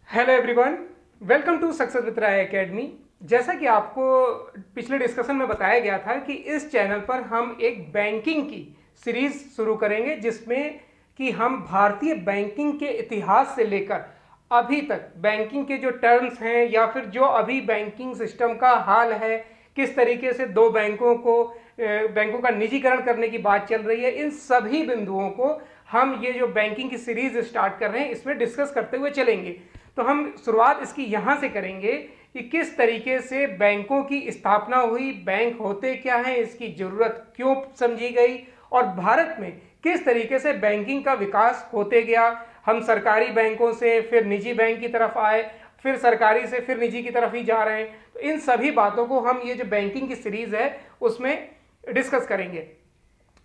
Hello everyone, welcome to success with Rai academy. जैसा कि आपको पिछले डिस्कशन में बताया गया था कि इस चैनल पर हम एक बैंकिंग की सीरीज शुरू करेंगे जिसमें कि हम भारतीय बैंकिंग के इतिहास से लेकर अभी तक बैंकिंग के जो टर्म्स हैं या फिर जो अभी बैंकिंग सिस्टम का हाल है, किस तरीके से दो बैंकों का निजीकरण करने की बात चल रही है, इन सभी बिंदुओं को हम ये जो बैंकिंग की सीरीज स्टार्ट कर रहे हैं इसमें डिस्कस करते हुए चलेंगे। तो हम शुरुआत इसकी यहाँ से करेंगे कि किस तरीके से बैंकों की स्थापना हुई, बैंक होते क्या हैं, इसकी ज़रूरत क्यों समझी गई और भारत में किस तरीके से बैंकिंग का विकास होते गया। हम सरकारी बैंकों से फिर निजी बैंक की तरफ आए, फिर सरकारी से फिर निजी की तरफ ही जा रहे हैं। तो इन सभी बातों को हम ये जो बैंकिंग की सीरीज़ है उसमें डिस्कस करेंगे।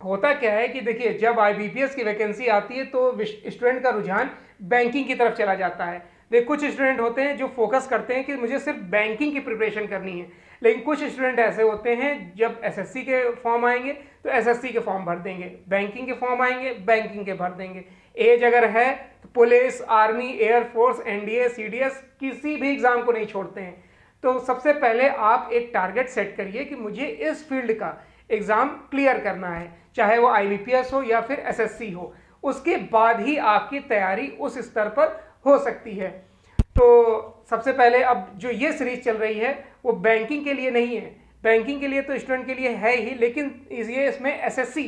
होता क्या है कि देखिए, जब IBPS की वैकेंसी आती है तो स्टूडेंट का रुझान बैंकिंग की तरफ चला जाता है। देखिए, कुछ स्टूडेंट होते हैं जो फोकस करते हैं कि मुझे सिर्फ बैंकिंग की प्रिपरेशन करनी है, लेकिन कुछ स्टूडेंट ऐसे होते हैं जब SSC के फॉर्म आएंगे तो SSC के फॉर्म भर देंगे, बैंकिंग के फॉर्म आएंगे बैंकिंग के भर देंगे। एज अगर है तो police, army, air force, NDA, CDS किसी भी एग्जाम को नहीं छोड़ते हैं। तो सबसे पहले आप एक टारगेट सेट करिए कि मुझे इस फील्ड का एग्ज़ाम क्लियर करना है, चाहे वो IBPS हो या फिर SSC हो। उसके बाद ही आपकी तैयारी उस स्तर पर हो सकती है। तो सबसे पहले अब जो ये सीरीज चल रही है वो बैंकिंग के लिए नहीं है, बैंकिंग के लिए तो स्टूडेंट के लिए है ही, लेकिन इसमें SSC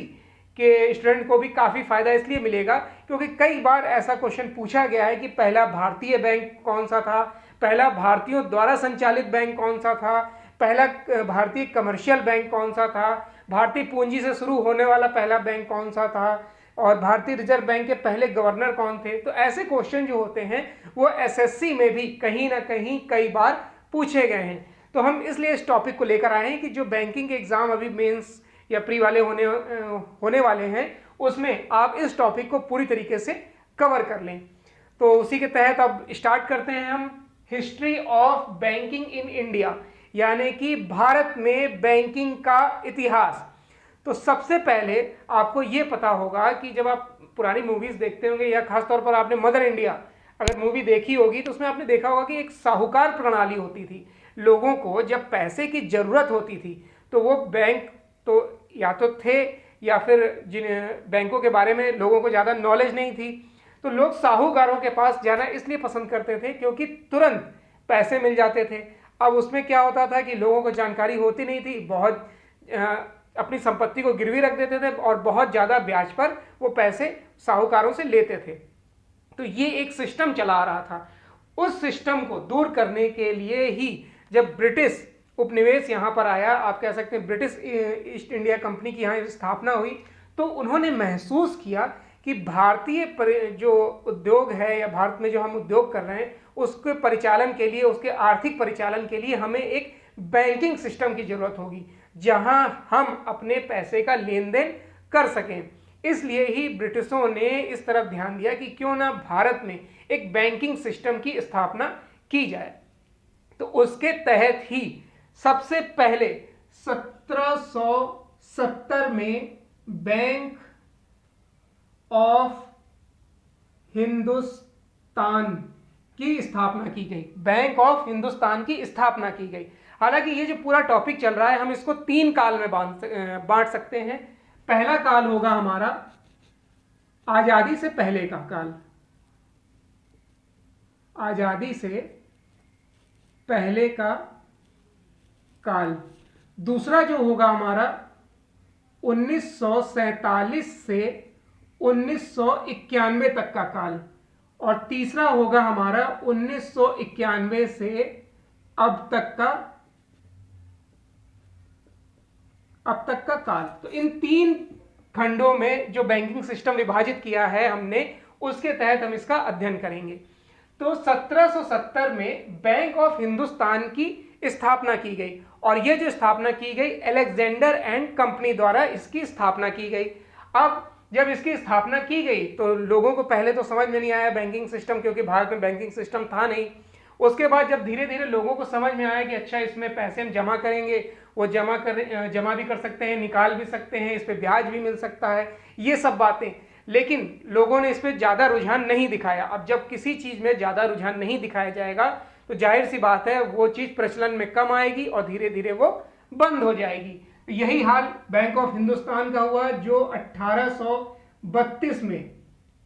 के स्टूडेंट को भी काफ़ी फायदा इसलिए मिलेगा क्योंकि कई बार ऐसा क्वेश्चन पूछा गया है कि पहला भारतीय बैंक कौन सा था, पहला भारतीयों द्वारा संचालित बैंक कौन सा था, पहला भारतीय कमर्शियल बैंक कौन सा था, भारतीय पूंजी से शुरू होने वाला पहला बैंक कौन सा था, और भारतीय रिजर्व बैंक के पहले गवर्नर कौन थे। तो ऐसे क्वेश्चन जो होते हैं वो SSC में भी कहीं ना कहीं कई बार पूछे गए हैं। तो हम इसलिए इस टॉपिक को लेकर आए हैं कि जो बैंकिंग के एग्जाम अभी मेंस या प्री वाले होने वाले हैं उसमें आप इस टॉपिक को पूरी तरीके से कवर कर लें। तो उसी के तहत अब स्टार्ट करते हैं हम history of banking in India, यानी कि भारत में बैंकिंग का इतिहास। तो सबसे पहले आपको ये पता होगा कि जब आप पुरानी मूवीज़ देखते होंगे या खासतौर पर आपने मदर इंडिया अगर मूवी देखी होगी तो उसमें आपने देखा होगा कि एक साहूकार प्रणाली होती थी। लोगों को जब पैसे की ज़रूरत होती थी तो वो बैंक तो या तो थे या फिर जिन बैंकों के बारे में लोगों को ज़्यादा नॉलेज नहीं थी, तो लोग साहूकारों के पास जाना इसलिए पसंद करते थे क्योंकि तुरंत पैसे मिल जाते थे। अब उसमें क्या होता था कि लोगों को जानकारी होती नहीं थी, बहुत अपनी संपत्ति को गिरवी रख देते थे और बहुत ज़्यादा ब्याज पर वो पैसे साहूकारों से लेते थे। तो ये एक सिस्टम चला आ रहा था। उस सिस्टम को दूर करने के लिए ही जब ब्रिटिश उपनिवेश यहाँ पर आया, आप कह सकते हैं ब्रिटिश ईस्ट इंडिया कंपनी की यहाँ स्थापना हुई, तो उन्होंने महसूस किया कि भारतीय जो उद्योग है या भारत में जो हम उद्योग कर रहे हैं उसके परिचालन के लिए, उसके आर्थिक परिचालन के लिए हमें एक बैंकिंग सिस्टम की ज़रूरत होगी जहां हम अपने पैसे का लेन देन कर सकें। इसलिए ही ब्रिटिशों ने इस तरफ ध्यान दिया कि क्यों ना भारत में एक बैंकिंग सिस्टम की स्थापना की जाए। तो उसके तहत ही सबसे पहले 1770 में बैंक ऑफ हिंदुस्तान की स्थापना की गई, बैंक ऑफ हिंदुस्तान की स्थापना की गई। हालांकि ये जो पूरा टॉपिक चल रहा है हम इसको 3 काल में बांट सकते हैं। पहला काल होगा हमारा आजादी से पहले का काल, आजादी से पहले का काल। दूसरा जो होगा हमारा 1947 से 1991 तक का काल, और तीसरा होगा हमारा 1991 से अब तक का काल। तो इन 3 खंडों में जो बैंकिंग सिस्टम विभाजित किया है हमने, उसके तहत हम इसका अध्ययन करेंगे। तो 1770 में बैंक ऑफ हिंदुस्तान की स्थापना की गई, और यह जो स्थापना की गई अलेक्जेंडर एंड कंपनी द्वारा इसकी स्थापना की गई। अब जब इसकी स्थापना की गई तो लोगों को पहले तो समझ में नहीं आया बैंकिंग सिस्टम, क्योंकि भारत में बैंकिंग सिस्टम था नहीं। उसके बाद जब धीरे धीरे लोगों को समझ में आया कि अच्छा इसमें पैसे हम जमा करेंगे, वो जमा भी कर सकते हैं, निकाल भी सकते हैं, इस पर ब्याज भी मिल सकता है, ये सब बातें लेकिन लोगों ने इस पर ज़्यादा रुझान नहीं दिखाया। अब जब किसी चीज़ में ज़्यादा रुझान नहीं दिखाया जाएगा तो जाहिर सी बात है वो चीज़ प्रचलन में कम आएगी और धीरे धीरे वो बंद हो जाएगी। तो यही हाल बैंक ऑफ हिंदुस्तान का हुआ जो 1832 में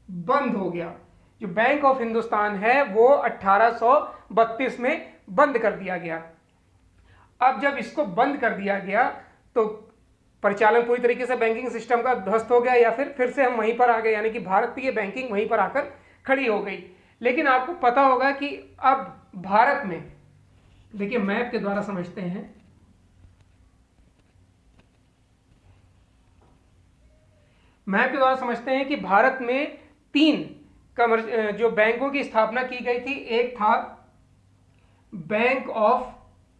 बंद हो गया। जो बैंक ऑफ हिंदुस्तान है वो 1832 में बंद कर दिया गया। अब जब इसको बंद कर दिया गया तो परिचालन पूरी तरीके से बैंकिंग सिस्टम का ध्वस्त हो गया, या फिर से हम वहीं पर आ गए, यानी कि भारतीय बैंकिंग वहीं पर आकर खड़ी हो गई। लेकिन आपको पता होगा कि अब भारत में, देखिए मैप के द्वारा समझते हैं, मैप के द्वारा समझते हैं कि भारत में 3 जो बैंकों की स्थापना की गई थी। एक था bank of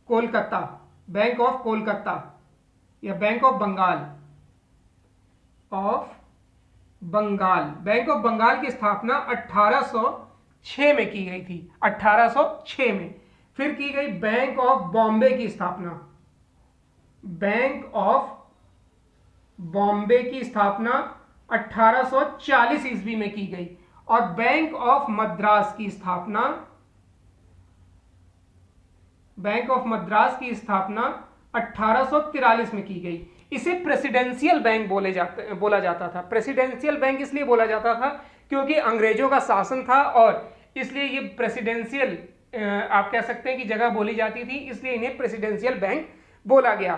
Kolkata, bank of Kolkata या bank of Bengal, bank of Bengal की स्थापना 1806 में की गई थी, 1806 में। फिर की गई बैंक ऑफ बॉम्बे की स्थापना, बैंक ऑफ बॉम्बे की स्थापना 1840 ईस्वी में की गई। और बैंक ऑफ मद्रास की स्थापना, बैंक ऑफ मद्रास की स्थापना 1843 में की गई। इसे प्रेसिडेंशियल बैंक बोला जाता था। प्रेसिडेंशियल बैंक इसलिए बोला जाता था क्योंकि अंग्रेजों का शासन था और इसलिए ये प्रेसिडेंशियल आप कह सकते हैं कि जगह बोली जाती थी, इसलिए इन्हें प्रेसिडेंशियल बैंक बोला गया।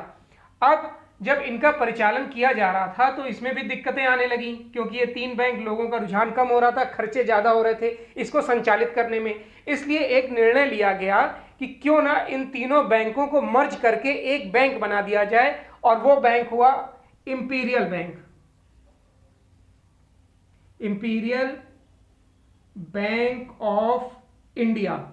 अब जब इनका परिचालन किया जा रहा था तो इसमें भी दिक्कतें आने लगी क्योंकि ये 3 बैंक, लोगों का रुझान कम हो रहा था, खर्चे ज़्यादा हो रहे थे इसको संचालित करने में। इसलिए एक निर्णय लिया गया कि क्यों ना इन तीनों बैंकों को मर्ज करके एक बैंक बना दिया जाए, और वो बैंक हुआ imperial bank, imperial bank of India.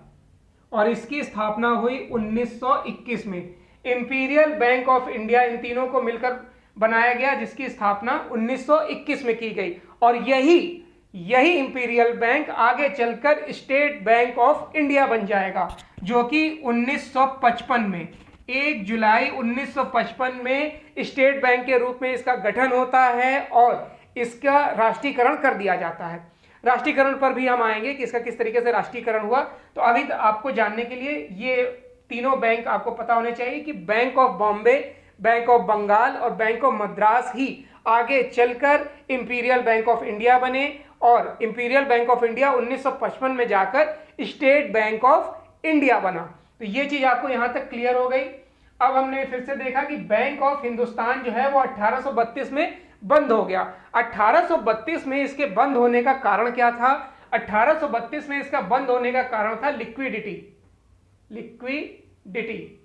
और इसकी स्थापना हुई 1921 में। Imperial bank of India in तीनों को मिलकर बनाया गया जिसकी स्थापना 1921 में की गई। और यही इंपीरियल बैंक आगे चलकर स्टेट बैंक ऑफ इंडिया बन जाएगा, जो कि 1955 में, 1 जुलाई 1955 में स्टेट बैंक के रूप में इसका गठन होता है और इसका राष्ट्रीयकरण कर दिया जाता है। राष्ट्रीयकरण पर भी हम आएंगे कि इसका किस तरीके से राष्ट्रीयकरण हुआ। तो अभी आपको जानने के लिए ये तीनों बैंक आपको पता होने चाहिए कि bank of Bombay, bank of Bengal और बैंक ऑफ मद्रास ही आगे चलकर इंपीरियल बैंक ऑफ इंडिया बने, और इंपीरियल बैंक ऑफ इंडिया 1955 में जाकर स्टेट बैंक ऑफ इंडिया बना। तो ये चीज आपको यहां तक क्लियर हो गई। अब हमने फिर से देखा कि बैंक ऑफ हिंदुस्तान जो है वो 1832 में बंद हो गया। 1832 में इसके बंद होने का कारण क्या था? 1832 में इसका बंद होने का कारण था लिक्विडिटी।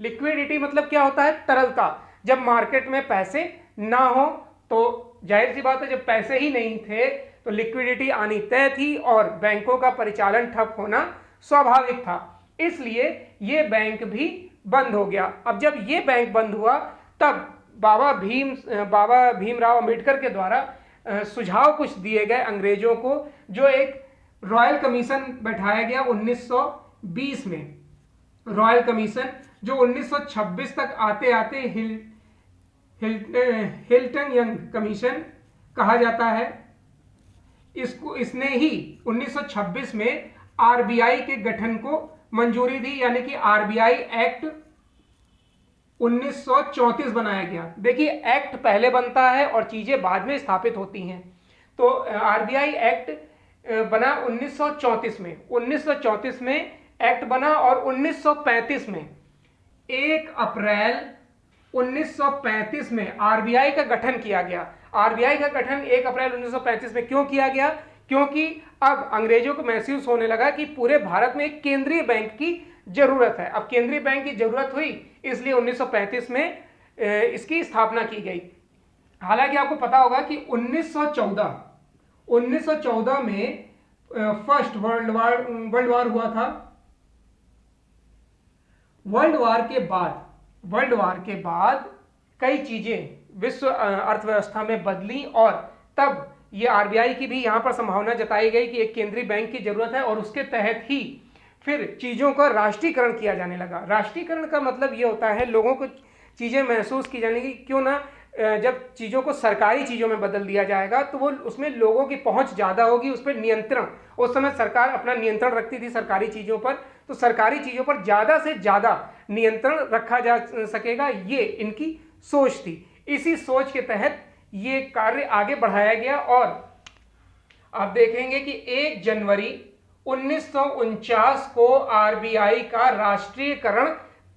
लिक्विडिटी मतलब क्या होता है? तरलता। जब मार्केट में पैसे ना हो तो जाहिर सी बात है, जब पैसे ही नहीं थे तो लिक्विडिटी आनी तय थी और बैंकों का परिचालन ठप होना स्वाभाविक था। इसलिए ये बैंक भी बंद हो गया। अब जब ये बैंक बंद हुआ तब बाबा भीमराव अंबेडकर के द्वारा सुझाव कुछ दिए गए अंग्रेजों को, जो एक रॉयल कमीशन बैठाया गया 1920 में। रॉयल कमीशन जो 1926 तक आते आते हिल्टन यंग कमीशन कहा जाता है। इसने ही 1926 में आरबीआई के गठन को मंजूरी दी, यानी कि आरबीआई एक्ट 1934 बनाया गया। देखिए, एक्ट पहले बनता है और चीजें बाद में स्थापित होती हैं। तो आरबीआई एक्ट बना 1934 में। 1934 में एक्ट बना और 1935 में, 1 अप्रैल 1935 में आरबीआई का गठन किया गया। आरबीआई का गठन 1 अप्रैल 1935 में क्यों किया गया? क्योंकि अब अंग्रेजों को महसूस होने लगा कि पूरे भारत में एक केंद्रीय बैंक की जरूरत है। अब केंद्रीय बैंक की जरूरत हुई, इसलिए 1935 में इसकी स्थापना की गई। हालांकि आपको पता होगा कि 1914 में फर्स्ट वर्ल्ड वार हुआ था। वर्ल्ड वार के बाद कई चीजें विश्व अर्थव्यवस्था में बदली और तब ये आरबीआई की भी यहां पर संभावना जताई गई कि एक केंद्रीय बैंक की जरूरत है, और उसके तहत ही फिर चीजों का राष्ट्रीयकरण किया जाने लगा। राष्ट्रीयकरण का मतलब ये होता है लोगों को चीजें महसूस की जाने की, क्यों ना जब चीज़ों को सरकारी चीज़ों में बदल दिया जाएगा तो वो उसमें लोगों की पहुंच ज़्यादा होगी, उस पर नियंत्रण, उस समय सरकार अपना नियंत्रण रखती थी सरकारी चीज़ों पर, तो सरकारी चीज़ों पर ज़्यादा से ज़्यादा नियंत्रण रखा जा सकेगा, ये इनकी सोच थी। इसी सोच के तहत ये कार्य आगे बढ़ाया गया और आप देखेंगे कि 1 जनवरी 1949 को आरबीआई का राष्ट्रीयकरण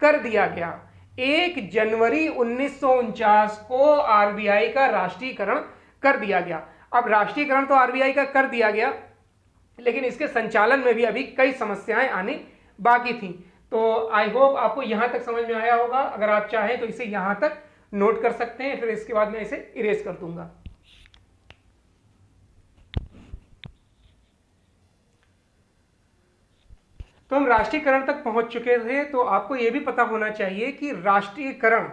कर दिया गया। 1 जनवरी 1949 को आरबीआई का राष्ट्रीयकरण कर दिया गया। अब राष्ट्रीयकरण तो आरबीआई का कर दिया गया, लेकिन इसके संचालन में भी अभी कई समस्याएं आनी बाकी थी। तो आई होप आपको यहां तक समझ में आया होगा। अगर आप चाहें तो इसे यहां तक नोट कर सकते हैं, फिर इसके बाद मैं इसे इरेज कर दूंगा। तो हम राष्ट्रीयकरण तक पहुंच चुके थे। तो आपको यह भी पता होना चाहिए कि राष्ट्रीयकरण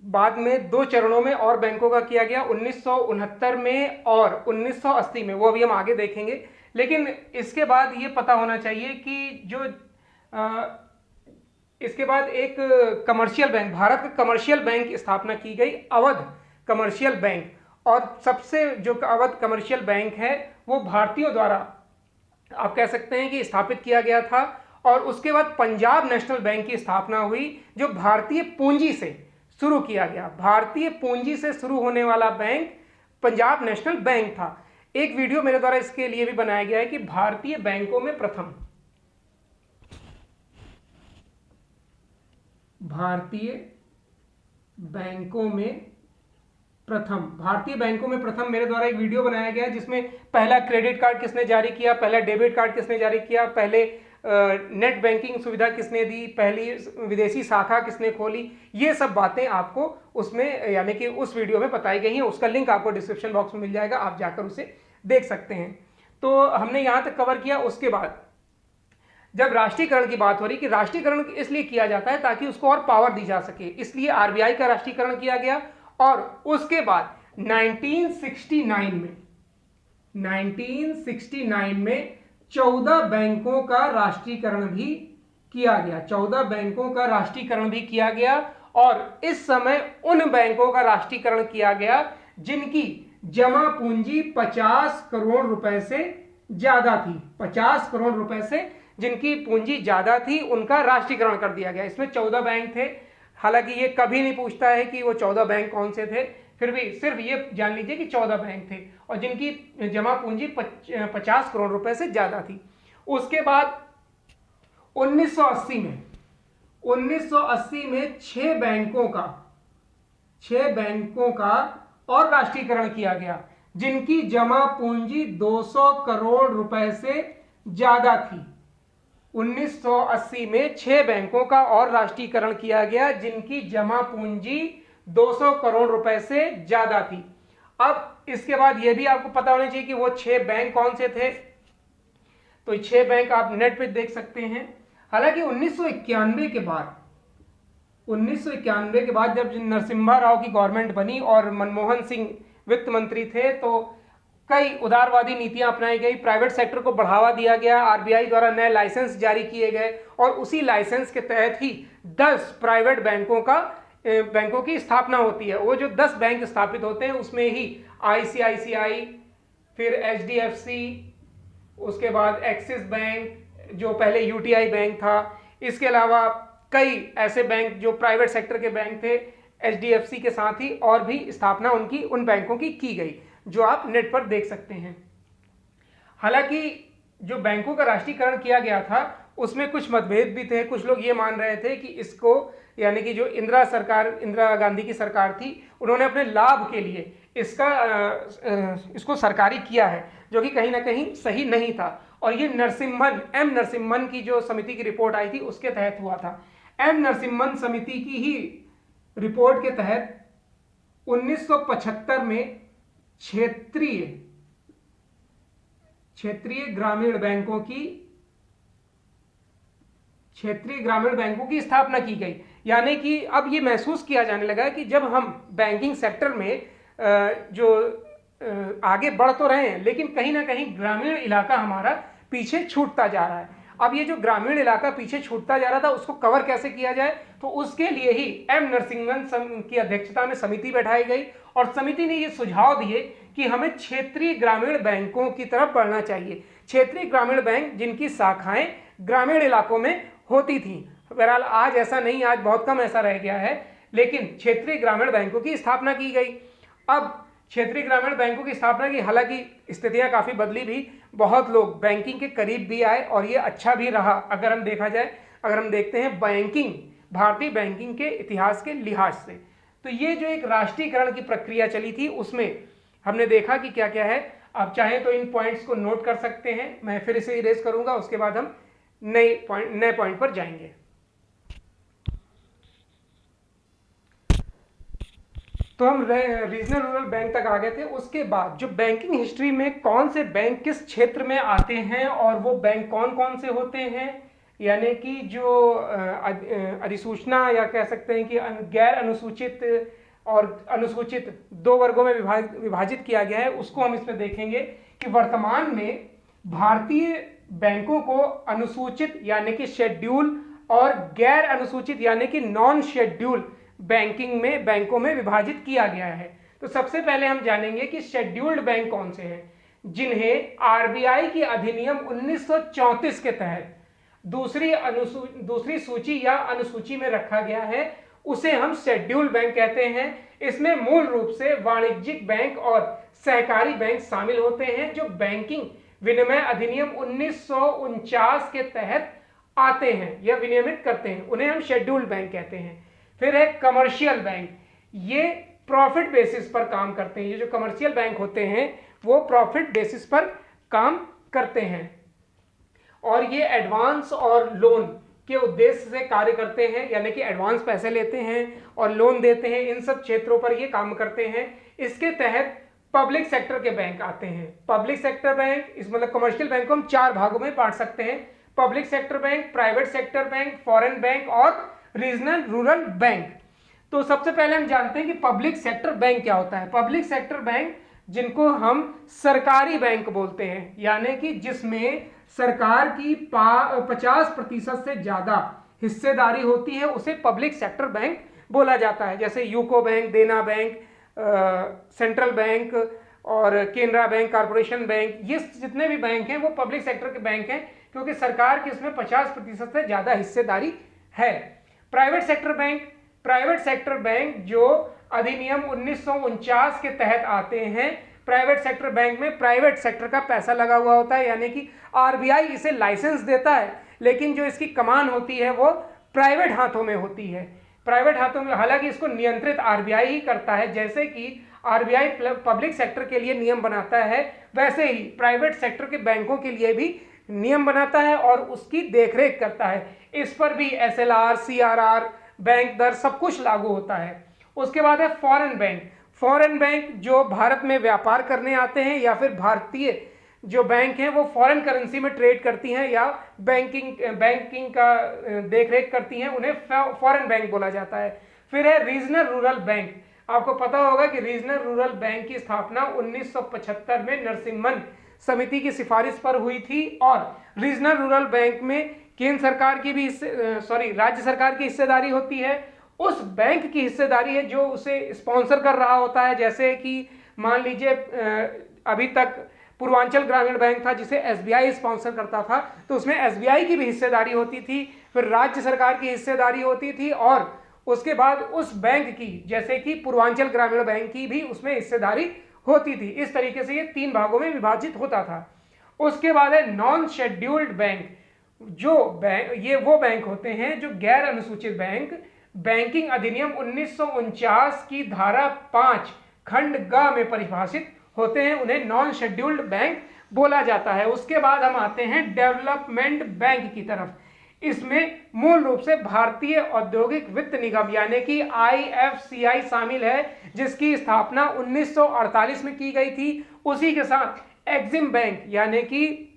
बाद में 2 चरणों में और बैंकों का किया गया, 1969 में और 1980 में, वो अभी हम आगे देखेंगे। लेकिन इसके बाद ये पता होना चाहिए कि जो इसके बाद एक कमर्शियल बैंक, भारत का कमर्शियल बैंक स्थापना की गई, अवध कमर्शियल बैंक। और सबसे जो अवध कमर्शियल बैंक है वो भारतीयों द्वारा आप कह सकते हैं कि स्थापित किया गया था। और उसके बाद पंजाब नेशनल बैंक की स्थापना हुई, जो भारतीय पूंजी से शुरू किया गया। भारतीय पूंजी से शुरू होने वाला बैंक पंजाब नेशनल बैंक था। एक वीडियो मेरे द्वारा इसके लिए भी बनाया गया है कि भारतीय बैंकों में प्रथम, भारतीय बैंकों में प्रथम मेरे द्वारा एक वीडियो बनाया गया है, जिसमें पहला क्रेडिट कार्ड किसने जारी किया, पहला डेबिट कार्ड किसने जारी किया, पहले नेट बैंकिंग सुविधा किसने दी, पहली विदेशी शाखा किसने खोली, ये सब बातें आपको उसमें यानी कि उस वीडियो में बताई गई हैं। उसका लिंक आपको डिस्क्रिप्शन बॉक्स में मिल जाएगा, आप जाकर उसे देख सकते हैं। तो हमने यहाँ तक कवर किया। उसके बाद जब राष्ट्रीयकरण की बात हो रही कि राष्ट्रीयकरण इसलिए किया जाता है ताकि उसको और पावर दी जा सके, इसलिए आरबीआई का राष्ट्रीयकरण किया गया। और उसके बाद 1969 में 14 बैंकों का राष्ट्रीयकरण भी किया गया। 14 बैंकों का राष्ट्रीयकरण भी किया गया। और इस समय उन बैंकों का राष्ट्रीयकरण किया गया जिनकी जमा पूंजी 50 करोड़ रुपए से ज्यादा थी। 50 करोड़ रुपए से जिनकी पूंजी ज्यादा थी उनका राष्ट्रीयकरण कर दिया गया। इसमें 14 बैंक थे। हालांकि ये कभी नहीं पूछता है कि वो 14 बैंक कौन से थे, फिर भी सिर्फ ये जान लीजिए कि 14 बैंक थे और जिनकी जमा पूंजी 50 करोड़ रुपए से ज्यादा थी। उसके बाद 1980 में 6 बैंकों का और राष्ट्रीयकरण किया गया जिनकी जमा पूंजी 200 करोड़ रुपए से ज्यादा थी। 1980 में 6 बैंकों का और राष्ट्रीयकरण किया गया जिनकी जमा पूंजी 200 करोड़ रुपए से ज्यादा थी। अब इसके बाद यह भी आपको पता होना चाहिए कि वो 6 बैंक कौन से थे। तो 6 बैंक आप नेट पे देख सकते हैं। हालांकि 1991 के बाद जब नरसिम्हा राव की गवर्नमेंट बनी और मनमोहन सिंह वित्त मंत्री थे, तो कई उदारवादी नीतियां अपनाई गई, प्राइवेट सेक्टर को बढ़ावा दिया गया, आरबीआई द्वारा नए लाइसेंस जारी किए गए और उसी लाइसेंस के तहत ही 10 प्राइवेट बैंकों की स्थापना होती है। वो जो 10 बैंक स्थापित होते हैं उसमें ही आईसीआईसीआई, फिर एचडीएफसी, उसके बाद एक्सिस बैंक जो पहले यूटीआई बैंक था, इसके अलावा कई ऐसे बैंक जो प्राइवेट सेक्टर के बैंक थे एचडीएफसी के साथ ही, और भी स्थापना उन बैंकों की गई जो आप नेट पर देख सकते हैं। हालांकि जो बैंकों का राष्ट्रीयकरण किया गया था उसमें कुछ मतभेद भी थे। कुछ लोग ये मान रहे थे कि इसको यानी कि जो इंदिरा गांधी की सरकार थी उन्होंने अपने लाभ के लिए इसको सरकारी किया है, जो कि कहीं ना कहीं सही नहीं था। और ये एम नरसिम्हन की जो समिति की रिपोर्ट आई थी उसके तहत हुआ था। एम नरसिम्हन समिति की ही रिपोर्ट के तहत 1975 में क्षेत्रीय ग्रामीण बैंकों की स्थापना की गई। यानी कि अब ये महसूस किया जाने लगा कि जब हम बैंकिंग सेक्टर में जो आगे बढ़ तो रहे हैं, लेकिन कहीं ना कहीं ग्रामीण इलाका हमारा पीछे छूटता जा रहा है। अब ये जो ग्रामीण इलाका पीछे छूटता जा रहा था उसको कवर कैसे किया जाए, तो उसके लिए ही एम नरसिम्हन की अध्यक्षता में समिति बैठाई गई और समिति ने ये सुझाव दिए कि हमें क्षेत्रीय ग्रामीण बैंकों की तरफ बढ़ना चाहिए। क्षेत्रीय ग्रामीण बैंक जिनकी शाखाएं ग्रामीण इलाकों में होती थी। बहरहाल आज ऐसा नहीं, आज बहुत कम ऐसा रह गया है, लेकिन क्षेत्रीय ग्रामीण बैंकों की स्थापना की गई। अब क्षेत्रीय ग्रामीण बैंकों की स्थापना की, हालांकि स्थितियां काफ़ी बदली भी, बहुत लोग बैंकिंग के करीब भी आए और ये अच्छा भी रहा। अगर हम देखा जाए, अगर हम देखते हैं बैंकिंग, भारतीय बैंकिंग के इतिहास के लिहाज से, तो ये जो एक राष्ट्रीयकरण की प्रक्रिया चली थी उसमें हमने देखा कि क्या क्या है। आप चाहें तो इन पॉइंट्स को नोट कर सकते हैं, मैं फिर इसे इरेज करूंगा, उसके बाद हम नए पॉइंट पर जाएंगे। तो हम रीजनल रूरल बैंक तक आ गए थे। उसके बाद जो बैंकिंग हिस्ट्री में कौन से बैंक किस क्षेत्र में आते हैं और वो बैंक कौन कौन से होते हैं, यानी कि जो अधिसूचना या कह सकते हैं कि गैर अनुसूचित और अनुसूचित दो वर्गों में विभाजित किया गया है, उसको हम इसमें देखेंगे कि वर्तमान में भारतीय बैंकों को अनुसूचित यानी कि शेड्यूल और गैर अनुसूचित यानी कि नॉन शेड्यूल बैंकों में विभाजित किया गया है। तो सबसे पहले हम जानेंगे कि शेड्यूल्ड बैंक कौन से हैं, जिन्हें आरबीआई की अधिनियम 1934 के तहत दूसरी सूची या अनुसूची में रखा गया है, उसे हम शेड्यूल्ड बैंक कहते हैं। इसमें मूल रूप से वाणिज्यिक बैंक और सहकारी बैंक शामिल होते हैं जो बैंकिंग विनिमय अधिनियम 1949 के तहत आते हैं या विनियमित करते हैं, उन्हें हम शेड्यूल्ड बैंक कहते हैं। फिर है कमर्शियल बैंक, ये प्रॉफिट बेसिस पर काम करते हैं। ये जो कमर्शियल बैंक होते हैं वो प्रॉफिट बेसिस पर काम करते हैं और ये एडवांस और लोन के उद्देश्य से कार्य करते हैं, यानी कि एडवांस पैसे लेते हैं और लोन देते हैं, इन सब क्षेत्रों पर ये काम करते हैं। इसके तहत पब्लिक सेक्टर के बैंक आते हैं। पब्लिक सेक्टर बैंक, इस मतलब कमर्शियल बैंक को हम चार भागों में बांट सकते हैं: public sector bank, private sector bank, foreign bank और रीजनल रूरल बैंक। तो सबसे पहले हम जानते हैं कि पब्लिक सेक्टर बैंक क्या होता है। पब्लिक सेक्टर बैंक, जिनको हम सरकारी बैंक बोलते हैं, यानी कि जिसमें सरकार की 50% से ज्यादा हिस्सेदारी होती है, उसे पब्लिक सेक्टर बैंक बोला जाता है। जैसे यूको बैंक, देना बैंक, सेंट्रल बैंक और केनरा बैंक, कारपोरेशन बैंक, ये जितने भी बैंक हैं वो पब्लिक सेक्टर के बैंक हैं, क्योंकि सरकार की इसमें 50% से ज्यादा हिस्सेदारी है। प्राइवेट सेक्टर बैंक जो अधिनियम 1949 के तहत आते हैं। प्राइवेट सेक्टर बैंक में प्राइवेट सेक्टर का पैसा लगा हुआ होता है, यानी कि आरबीआई इसे लाइसेंस देता है, लेकिन जो इसकी कमान होती है वो प्राइवेट हाथों में होती है। प्राइवेट हाथों में, हालांकि इसको नियंत्रित आरबीआई ही करता है। जैसे कि आरबीआई पब्लिक सेक्टर के लिए नियम बनाता है, वैसे ही प्राइवेट सेक्टर के बैंकों के लिए भी नियम बनाता है और उसकी देखरेख करता है। इस पर भी एसएलआर, सीआरआर, बैंक दर सब कुछ लागू होता है। उसके बाद है फॉरेन बैंक। फॉरेन बैंक जो भारत में व्यापार करने आते हैं या फिर भारतीय जो बैंक हैं वो फॉरेन करेंसी में ट्रेड करती हैं या बैंकिंग का देखरेख करती हैं, उन्हें फॉरेन बैंक बोला जाता है। फिर है रीजनल रूरल बैंक। आपको पता होगा कि रीजनल रूरल बैंक की स्थापना 1975 में नरसिम्हन समिति की सिफारिश पर हुई थी और रीजनल रूरल बैंक में केंद्र सरकार की भी राज्य सरकार की हिस्सेदारी होती है। उस बैंक की हिस्सेदारी है जो उसे स्पॉन्सर कर रहा होता है। जैसे कि मान लीजिए अभी तक पूर्वांचल ग्रामीण बैंक था जिसे एसबीआई स्पॉन्सर करता था, तो उसमें एसबीआई की भी हिस्सेदारी होती थी, फिर राज्य सरकार की हिस्सेदारी होती थी और उसके बाद उस बैंक की, जैसे कि पूर्वांचल ग्रामीण बैंक की भी उसमें हिस्सेदारी होती थी। इस तरीके से ये तीन भागों में विभाजित होता था। उसके बाद है नॉन शेड्यूल्ड बैंक। ये वो बैंक होते हैं जो गैर अनुसूचित बैंक बैंकिंग अधिनियम 1949 की धारा 5 खंड ग में परिभाषित होते हैं, उन्हें नॉन शेड्यूल्ड बैंक बोला जाता है। उसके बाद हम आते हैं डेवलपमेंट बैंक की तरफ। इसमें मूल रूप से भारतीय औद्योगिक वित्त निगम यानी कि आईएफसीआई शामिल है, जिसकी स्थापना 1948 में की गई थी। उसी के साथ एग्जिम बैंक यानी कि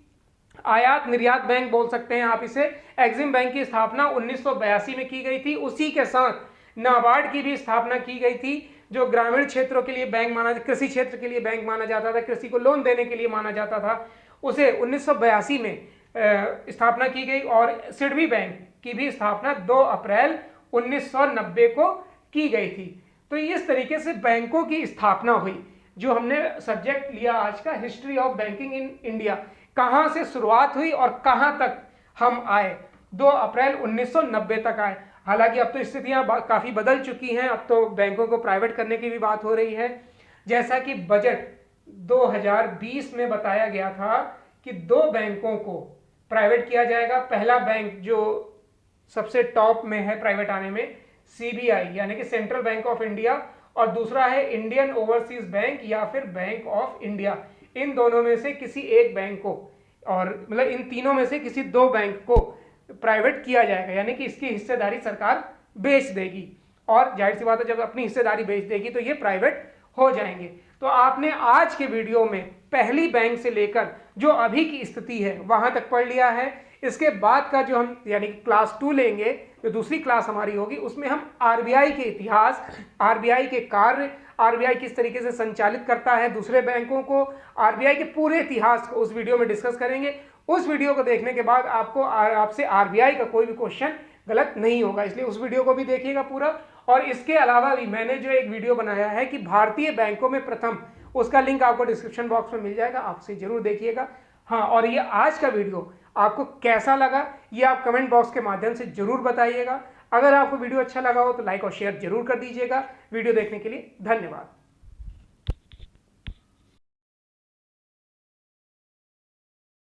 आयात निर्यात बैंक बोल सकते हैं आप इसे, एग्जिम बैंक की स्थापना 1982 में की गई थी। उसी के साथ नाबार्ड की भी स्थापना की गई थी, जो ग्रामीण क्षेत्रों के लिए बैंक माना, कृषि क्षेत्र के लिए बैंक माना जाता था, कृषि को लोन देने के लिए माना जाता था। उसे 1982 में स्थापना की गई और सिडबी बैंक की भी स्थापना 2 अप्रैल 1990 को की गई थी। तो इस तरीके से बैंकों की स्थापना हुई। जो हमने सब्जेक्ट लिया आज का, history of banking in India, कहां से शुरुआत हुई और कहां तक हम आए, 2 अप्रैल 1990 तक आए। हालांकि अब तो स्थितियां काफी बदल चुकी हैं, अब तो बैंकों को प्राइवेट करने की भी बात हो रही है। जैसा कि बजट 2020 में बताया गया था कि 2 बैंकों को प्राइवेट किया जाएगा। पहला बैंक जो सबसे टॉप में है प्राइवेट आने में, सीबीआई यानी कि सेंट्रल बैंक ऑफ इंडिया, और दूसरा है इंडियन ओवरसीज बैंक या फिर बैंक ऑफ इंडिया। इन दोनों में से किसी एक बैंक को, और मतलब इन तीनों में से किसी 2 बैंक को प्राइवेट किया जाएगा, यानी कि इसकी हिस्सेदारी सरकार बेच देगी। और जाहिर सी बात है, जब अपनी हिस्सेदारी बेच देगी तो ये प्राइवेट हो जाएंगे। तो आपने आज के वीडियो में पहली बैंक से लेकर जो अभी की स्थिति है वहां तक पढ़ लिया है। इसके बाद का जो हम यानी कि क्लास 2 लेंगे, जो दूसरी क्लास हमारी होगी, उसमें हम आरबीआई के इतिहास, आरबीआई के कार्य, आरबीआई किस तरीके से संचालित करता है दूसरे बैंकों को, आरबीआई के पूरे इतिहास को उस वीडियो में डिस्कस करेंगे। उस वीडियो को देखने के बाद आपसे आरबीआई का कोई भी क्वेश्चन गलत नहीं होगा, इसलिए उस वीडियो को भी देखिएगा पूरा। और इसके अलावा भी मैंने जो एक वीडियो बनाया है कि भारतीय बैंकों में प्रथम, उसका लिंक आपको डिस्क्रिप्शन बॉक्स में मिल जाएगा, आपसे जरूर देखिएगा। हाँ, और ये आज का वीडियो आपको कैसा लगा ये आप कमेंट बॉक्स के माध्यम से जरूर बताइएगा। अगर आपको वीडियो अच्छा लगा हो तो लाइक और शेयर जरूर कर दीजिएगा। वीडियो देखने के लिए धन्यवाद।